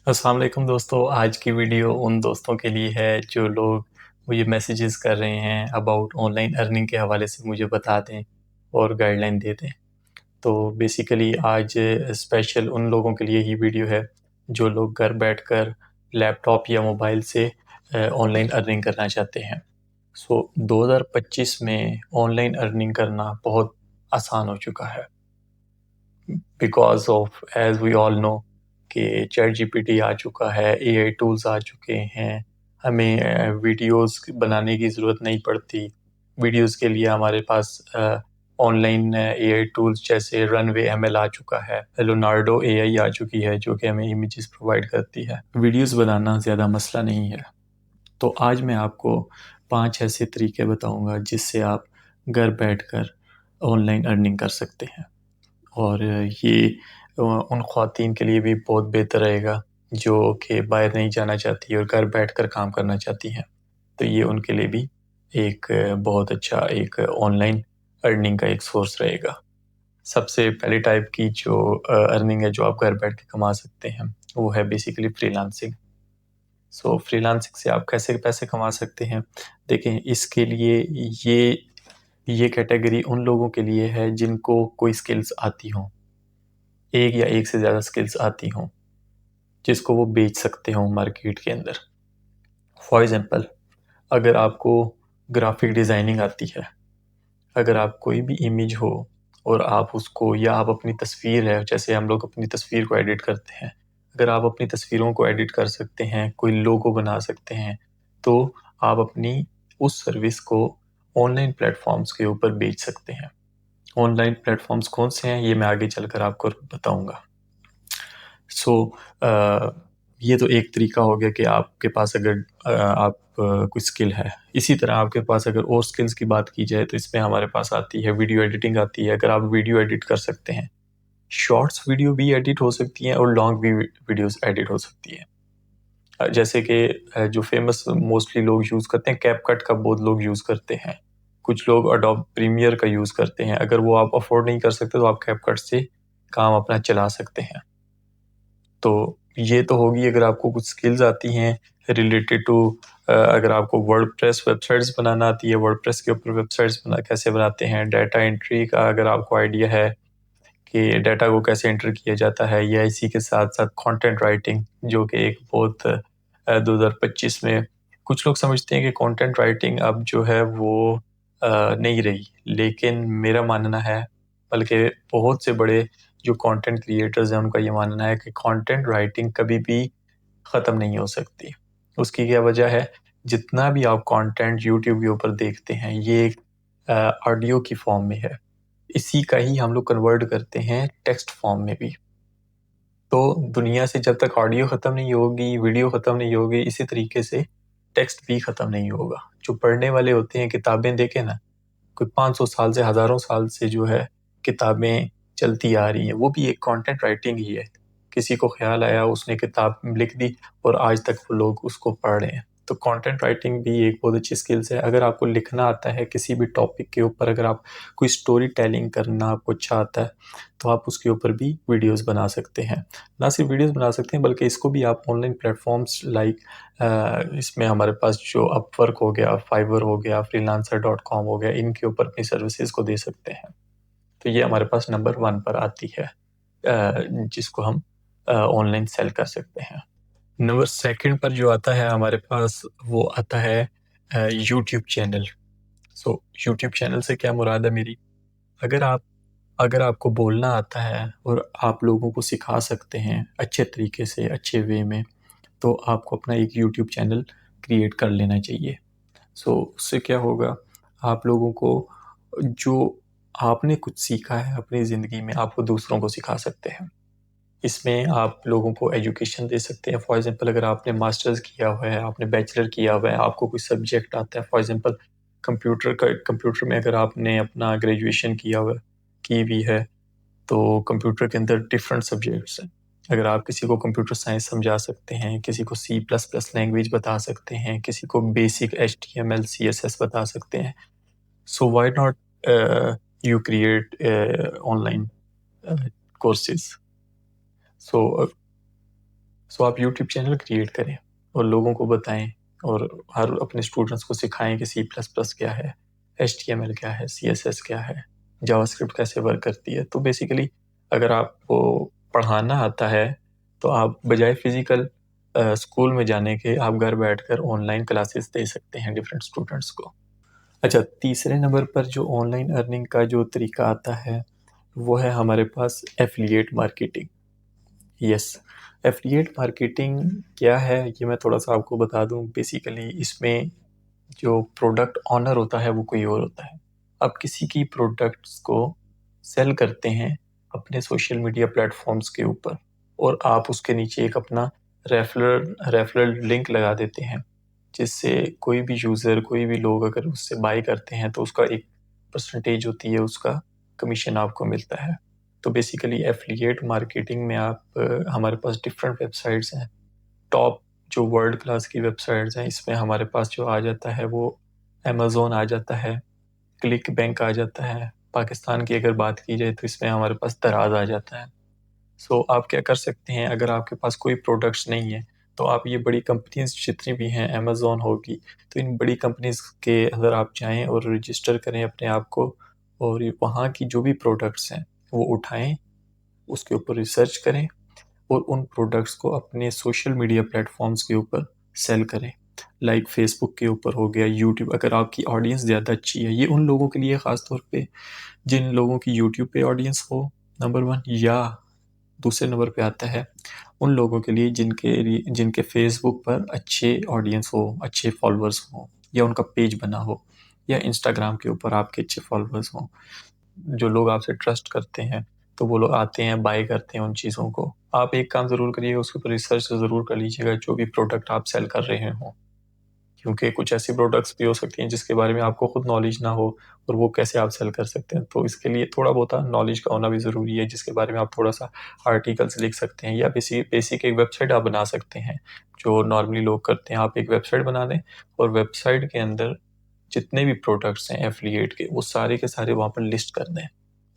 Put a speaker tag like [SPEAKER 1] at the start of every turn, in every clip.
[SPEAKER 1] अस्सलाम वालेकुम दोस्तों। आज की वीडियो उन दोस्तों के लिए है जो लोग मुझे मैसेजेस कर रहे हैं अबाउट ऑनलाइन अर्निंग के हवाले से मुझे बता दें और गाइडलाइन दे दें। तो बेसिकली आज स्पेशल उन लोगों के लिए ही वीडियो है जो लोग घर बैठकर लैपटॉप या मोबाइल से ऑनलाइन अर्निंग करना चाहते हैं। 2025 में ऑनलाइन अर्निंग करना बहुत आसान हो चुका है because of as we all know कि चैट जीपीटी आ चुका है, एआई टूल्स आ चुके हैं, हमें वीडियोज़ बनाने की ज़रूरत नहीं पड़ती। वीडियोज़ के लिए हमारे पास ऑनलाइन एआई टूल्स जैसे रनवे एमएल आ चुका है, लियोनार्डो एआई आ चुकी है जो कि हमें इमेजेस प्रोवाइड करती है। वीडियोज़ बनाना ज़्यादा मसला नहीं है। तो आज मैं आपको 5 ऐसे तरीके बताऊँगा जिससे आप घर बैठकर ऑनलाइन अर्निंग कर सकते हैं। और ये उन ख़वातीन के लिए भी बहुत बेहतर रहेगा जो कि बाहर नहीं जाना चाहती और घर बैठकर काम करना चाहती हैं। तो ये उनके लिए भी एक बहुत अच्छा एक ऑनलाइन अर्निंग का एक सोर्स रहेगा। सबसे पहली टाइप की जो अर्निंग है जो आप घर बैठ के कमा सकते हैं, वो है बेसिकली फ्रीलांसिंग। फ्रीलांसिंग से आप कैसे पैसे कमा सकते हैं? देखें, इसके लिए ये कैटेगरी उन लोगों के लिए है जिनको कोई स्किल्स आती हों। एक या एक से ज़्यादा स्किल्स आती हों, जिसको वो बेच सकते हों मार्केट के अंदर। फॉर एग्ज़ाम्पल, अगर आपको ग्राफ़िक डिज़ाइनिंग आती है, अगर आप कोई भी इमेज हो और आप उसको या आप अपनी तस्वीर है, जैसे हम लोग अपनी तस्वीर को एडिट करते हैं, अगर आप अपनी तस्वीरों को एडिट कर सकते हैं, कोई लोगो बना सकते हैं, तो आप अपनी उस सर्विस को ऑनलाइन प्लेटफ़ॉर्म्स के ऊपर बेच सकते हैं। ऑनलाइन प्लेटफ़ॉर्म्स कौन से हैं, ये मैं आगे चलकर आपको बताऊँगा। सो ये तो एक तरीका हो गया कि आपके पास अगर कोई स्किल है। इसी तरह आपके पास अगर और स्किल्स की बात की जाए तो इसमें हमारे पास आती है वीडियो एडिटिंग आती है। अगर आप वीडियो एडिट कर सकते हैं, शॉर्ट्स वीडियो भी एडिट हो सकती हैं और लॉन्ग भी वीडियोस एडिट हो सकती हैं। जैसे कि जो फेमस मोस्टली लोग यूज़ करते हैं, कैपकट का बहुत लोग यूज़ करते हैं। कुछ लोग एडोब प्रीमियर का यूज़ करते हैं। अगर वो आप अफ़ोर्ड नहीं कर सकते तो आप कैपकट से काम अपना चला सकते हैं। तो ये तो होगी अगर आपको कुछ स्किल्स आती हैं रिलेटेड टू अगर आपको वर्डप्रेस वेबसाइट्स बनाना आती है, वर्डप्रेस के ऊपर वेबसाइट्स कैसे बनाते हैं, डाटा एंट्री का अगर आपको आइडिया है कि डाटा को कैसे एंटर किया जाता है, या इसी के साथ-साथ कंटेंट राइटिंग जो कि एक बहुत 2025 में कुछ लोग समझते हैं कि कंटेंट राइटिंग अब जो है वो नहीं रही। लेकिन मेरा मानना है, बल्कि बहुत से बड़े जो कंटेंट क्रिएटर्स हैं उनका ये मानना है कि कंटेंट राइटिंग कभी भी ख़त्म नहीं हो सकती। उसकी क्या वजह है, जितना भी आप कंटेंट यूट्यूब के ऊपर देखते हैं ये एक ऑडियो की फॉर्म में है। इसी का ही हम लोग कन्वर्ट करते हैं टेक्स्ट फॉर्म में भी। तो दुनिया से जब तक ऑडियो ख़त्म नहीं होगी, वीडियो ख़त्म नहीं होगी, इसी तरीके से टेक्स्ट भी ख़त्म नहीं होगा। जो पढ़ने वाले होते हैं किताबें देखें ना, कोई 500 साल से हज़ारों साल से जो है किताबें चलती आ रही हैं, वो भी एक कंटेंट राइटिंग ही है। किसी को ख़्याल आया, उसने किताब लिख दी और आज तक वो लोग उसको पढ़ रहे हैं। तो कंटेंट राइटिंग भी एक बहुत अच्छी स्किल्स है। अगर आपको लिखना आता है किसी भी टॉपिक के ऊपर, अगर आप कोई स्टोरी टेलिंग करना आपको अच्छा आता है, तो आप उसके ऊपर भी वीडियोज़ बना सकते हैं। ना सिर्फ वीडियोज़ बना सकते हैं बल्कि इसको भी आप ऑनलाइन प्लेटफ़ॉर्म्स लाइक इसमें हमारे पास जो अपवर्क हो गया, फाइवर हो गया, फ्रीलांसर.com हो गया, इनके ऊपर अपनी सर्विसेज़ को दे सकते हैं। तो ये हमारे पास नंबर 1 पर आती है जिसको हम ऑनलाइन सेल कर सकते हैं। नंबर 2 पर जो आता है हमारे पास वो आता है यूट्यूब चैनल। यूट्यूब चैनल से क्या मुराद है मेरी? अगर आप अगर आपको बोलना आता है और आप लोगों को सिखा सकते हैं अच्छे तरीके से, अच्छे वे में, तो आपको अपना एक यूट्यूब चैनल क्रिएट कर लेना चाहिए। उससे क्या होगा, आप लोगों को जो आपने कुछ सीखा है अपनी ज़िंदगी में, आप वो दूसरों को सिखा सकते हैं। इसमें आप लोगों को एजुकेशन दे सकते हैं। फॉर एग्ज़ाम्पल, अगर आपने मास्टर्स किया हुआ है, आपने बैचलर किया हुआ है, आपको कोई सब्जेक्ट आता है, फॉर एग्ज़ाम्पल कंप्यूटर में अगर आपने अपना ग्रेजुएशन किया हुआ की हुई है, तो कंप्यूटर के अंदर डिफरेंट सब्जेक्ट्स हैं। अगर आप किसी को कंप्यूटर साइंस समझा सकते हैं, किसी को सी प्लस प्लस लैंग्वेज बता सकते हैं, किसी को बेसिक एचटीएमएल सीएसएस बता सकते हैं, so why not you create online courses. So so आप यूट्यूब चैनल क्रिएट करें और लोगों को बताएं और हर अपने स्टूडेंट्स को सिखाएं कि C++ क्या है, HTML क्या है, CSS क्या है, जावास्क्रिप्ट कैसे वर्क करती है। तो बेसिकली अगर आपको पढ़ाना आता है तो आप बजाय फिजिकल स्कूल में जाने के आप घर बैठकर ऑनलाइन क्लासेस दे सकते हैं डिफरेंट स्टूडेंट्स को। अच्छा, तीसरे नंबर पर जो ऑनलाइन अर्निंग का जो तरीका आता है वो है हमारे पास affiliate marketing. Yes, affiliate marketing क्या है ये मैं थोड़ा सा आपको बता दूं। बेसिकली इसमें जो प्रोडक्ट ऑनर होता है वो कोई और होता है। आप किसी की प्रोडक्ट्स को सेल करते हैं अपने सोशल मीडिया प्लेटफॉर्म्स के ऊपर और आप उसके नीचे एक अपना रेफरल लिंक लगा देते हैं, जिससे कोई भी यूज़र, कोई भी लोग अगर उससे बाय करते हैं तो उसका एक परसेंटेज होती है, उसका कमीशन आपको मिलता है। तो बेसिकली एफिलिएट मार्केटिंग में हमारे पास डिफरेंट वेबसाइट्स हैं। टॉप जो वर्ल्ड क्लास की वेबसाइट्स हैं इसमें हमारे पास जो आ जाता है वो अमेज़न आ जाता है, क्लिक बैंक आ जाता है। पाकिस्तान की अगर बात की जाए तो इसमें हमारे पास दराज आ जाता है। सो आप क्या कर सकते हैं, अगर आपके पास कोई प्रोडक्ट्स नहीं है तो आप ये बड़ी कंपनीज जितनी भी हैं, अमेज़न होगी, तो इन बड़ी कंपनीज के अंदर आप जाएं और रजिस्टर करें अपने आप को और वहाँ की जो भी प्रोडक्ट्स हैं वो उठाएं, उसके ऊपर रिसर्च करें और उन प्रोडक्ट्स को अपने सोशल मीडिया प्लेटफॉर्म्स के ऊपर सेल करें। लाइक फेसबुक के ऊपर हो गया, यूट्यूब। अगर आपकी ऑडियंस ज़्यादा अच्छी है, ये उन लोगों के लिए ख़ास तौर पे जिन लोगों की यूट्यूब पे ऑडियंस हो, नंबर वन। या दूसरे नंबर पे आता है उन लोगों के लिए जिनके फेसबुक पर अच्छे ऑडियंस हो, अच्छे फॉलोअर्स हो, या उनका पेज बना हो, या इंस्टाग्राम के ऊपर आपके अच्छे फॉलोअर्स हों, जो लोग आपसे ट्रस्ट करते हैं, तो वो लोग आते हैं, बाय करते हैं उन चीज़ों को। आप एक काम ज़रूर करिएगा, उसके ऊपर रिसर्च ज़रूर कर लीजिएगा जो भी प्रोडक्ट आप सेल कर रहे हों, क्योंकि कुछ ऐसी प्रोडक्ट्स भी हो सकती हैं जिसके बारे में आपको खुद नॉलेज ना हो और वो कैसे आप सेल कर सकते हैं। तो इसके लिए थोड़ा बहुत नॉलेज का होना भी ज़रूरी है, जिसके बारे में आप थोड़ा सा आर्टिकल्स लिख सकते हैं या बेसिक एक वेबसाइट आप बना सकते हैं जो नॉर्मली लोग करते हैं। आप एक वेबसाइट बना दें और वेबसाइट के अंदर जितने भी प्रोडक्ट्स हैं एफिलिएट के, वो सारे के सारे वहाँ पर लिस्ट कर दें,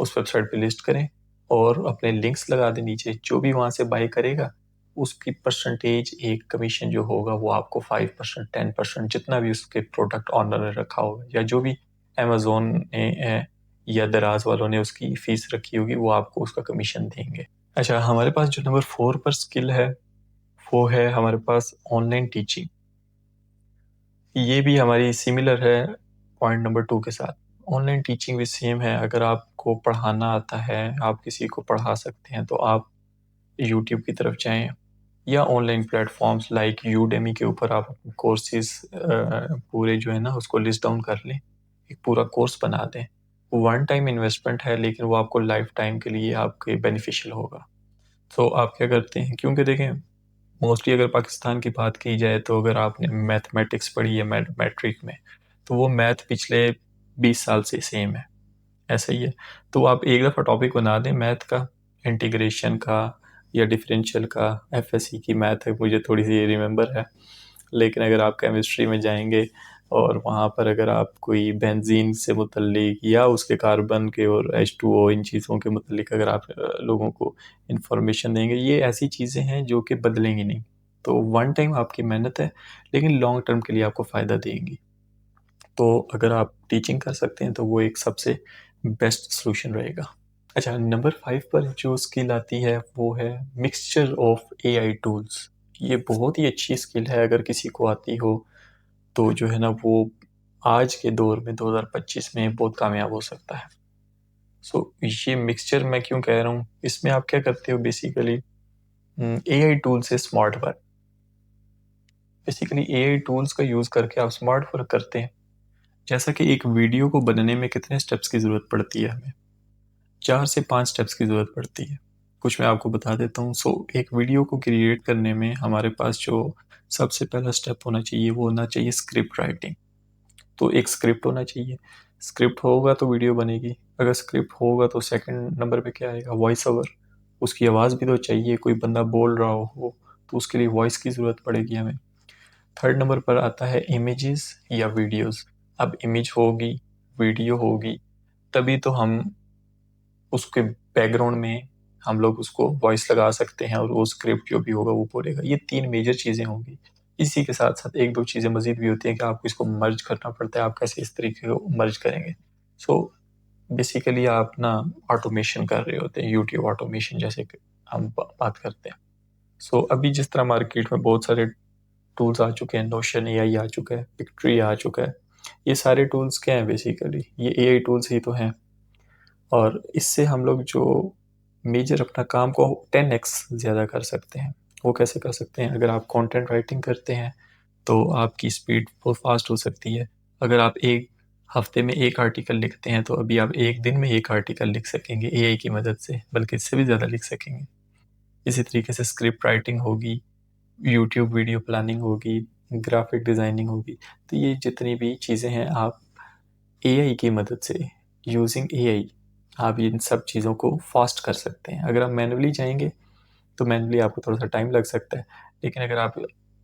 [SPEAKER 1] उस वेबसाइट पे लिस्ट करें और अपने लिंक्स लगा दें नीचे। जो भी वहाँ से बाय करेगा उसकी परसेंटेज, एक कमीशन जो होगा वो आपको 5%, 10%, जितना भी उसके प्रोडक्ट ऑनर ने रखा होगा या जो भी अमेज़न ने या दराज वालों ने उसकी फीस रखी होगी, वो आपको उसका कमीशन देंगे। अच्छा, हमारे पास जो नंबर 4 पर स्किल है वो है हमारे पास ऑनलाइन टीचिंग। ये भी हमारी सिमिलर है पॉइंट नंबर 2 के साथ। ऑनलाइन टीचिंग भी सेम है। अगर आपको पढ़ाना आता है, आप किसी को पढ़ा सकते हैं, तो आप यूट्यूब की तरफ जाएं या ऑनलाइन प्लेटफॉर्म्स लाइक यूडेमी के ऊपर आप कोर्सेज पूरे जो है ना उसको लिस्ट डाउन कर लें, एक पूरा कोर्स बना दें। वन टाइम इन्वेस्टमेंट है लेकिन वो आपको लाइफ टाइम के लिए आपके बेनिफिशियल होगा। तो आप क्या करते हैं, क्योंकि देखें मोस्टली अगर पाकिस्तान की बात की जाए तो अगर आपने मैथमेटिक्स पढ़ी है मैट्रिक में, तो वो मैथ पिछले 20 साल से सेम है, ऐसा ही है। तो आप एक दफ़ा टॉपिक बना दें मैथ का, इंटीग्रेशन का या डिफरेंशियल का। एफएससी की मैथ है, मुझे थोड़ी सी रिमेंबर है। लेकिन अगर आप केमिस्ट्री में जाएंगे और वहाँ पर अगर आप कोई बेंजीन से मुतल्लिक या उसके कार्बन के और H2O इन चीज़ों के मुतल्लिक अगर आप लोगों को इंफॉर्मेशन देंगे, ये ऐसी चीज़ें हैं जो कि बदलेंगी नहीं। तो वन टाइम आपकी मेहनत है लेकिन लॉन्ग टर्म के लिए आपको फ़ायदा देंगी। तो अगर आप टीचिंग कर सकते हैं तो वो एक सबसे बेस्ट सॉल्यूशन रहेगा। अच्छा, नंबर 5 पर जो स्किल आती है वो है मिक्सचर ऑफ एआई टूल्स। ये बहुत ही अच्छी स्किल है, अगर किसी को आती हो तो जो है ना वो आज के दौर में 2025 में बहुत कामयाब हो सकता है। सो ये मिक्सचर मैं क्यों कह रहा हूँ, इसमें आप क्या करते हो बेसिकली, एआई टूल से smart work. Basically AI tools का यूज़ करके आप स्मार्ट वर्क करते हैं। जैसा कि एक वीडियो को बनने में कितने स्टेप्स की ज़रूरत पड़ती है, हमें 4 से 5 स्टेप्स की ज़रूरत पड़ती है। कुछ मैं आपको बता देता हूँ। एक वीडियो को क्रिएट करने में हमारे पास जो सबसे पहला स्टेप होना चाहिए वो होना चाहिए स्क्रिप्ट राइटिंग। तो एक स्क्रिप्ट होना चाहिए। स्क्रिप्ट होगा तो वीडियो बनेगी। अगर स्क्रिप्ट होगा तो सेकंड नंबर पे क्या आएगा, वॉइस ओवर। उसकी आवाज़ भी तो चाहिए, कोई बंदा बोल रहा हो तो उसके लिए वॉइस की ज़रूरत पड़ेगी हमें। थर्ड नंबर पर आता है इमेजेस या वीडियोस। अब इमेज होगी, वीडियो होगी, तभी तो हम उसके बैकग्राउंड में हम लोग उसको वॉइस लगा सकते हैं और वो स्क्रिप्ट जो भी होगा वो बोलेगा। ये 3 मेजर चीज़ें होंगी। इसी के साथ-साथ 1-2 चीज़ें मज़ीद भी होती हैं कि आपको इसको मर्ज करना पड़ता है, आप कैसे इस तरीके को मर्ज करेंगे। सो बेसिकली आप ना ऑटोमेशन कर रहे होते हैं, यूट्यूब ऑटोमेशन जैसे कि हम बात करते हैं। सो अभी जिस तरह मार्केट में बहुत सारे टूल्स आ चुके हैं, नोशन एआई आ चुका है, पिक्ट्री आ चुका है। ये सारे टूल्स क्या हैं बेसिकली? ये एआई टूल्स ही तो हैं। और इससे हम लोग जो मेजर अपना काम को 10x ज़्यादा कर सकते हैं। वो कैसे कर सकते हैं? अगर आप कंटेंट राइटिंग करते हैं तो आपकी स्पीड बहुत फास्ट हो सकती है। अगर आप एक हफ्ते में एक आर्टिकल लिखते हैं तो अभी आप एक दिन में एक आर्टिकल लिख सकेंगे एआई की मदद से, बल्कि इससे भी ज़्यादा लिख सकेंगे। इसी तरीके से स्क्रिप्ट राइटिंग होगी, यूट्यूब वीडियो प्लानिंग होगी, ग्राफिक डिज़ाइनिंग होगी। तो ये जितनी भी चीज़ें हैं आप एआई की मदद से, यूजिंग एआई आप इन सब चीज़ों को फास्ट कर सकते हैं। अगर आप मैनुअली जाएँगे तो मैनुअली आपको थोड़ा-सा टाइम लग सकता है, लेकिन अगर आप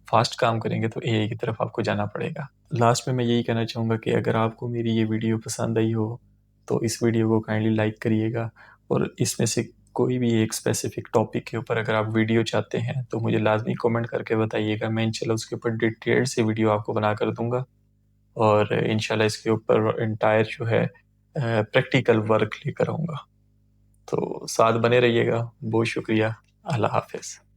[SPEAKER 1] फास्ट काम करेंगे तो एआई की तरफ आपको जाना पड़ेगा। लास्ट में मैं यही कहना चाहूँगा कि अगर आपको मेरी ये वीडियो पसंद आई हो, तो इस वीडियो को काइंडली लाइक करिएगा और इसमें से कोई भी एक स्पेसिफिक टॉपिक के ऊपर अगर आप वीडियो चाहते हैं, तो मुझे लाज़मी कमेंट करके बताइएगा। मैं इंशाल्लाह उसके ऊपर डिटेल्ड से वीडियो आपको बनाकर दूँगा और इंशाल्लाह इसके ऊपर एंटायर जो है प्रैक्टिकल वर्क लेकर आऊँगा। तो साथ बने रहिएगा। बहुत शुक्रिया। अल्लाह हाफ़िज़।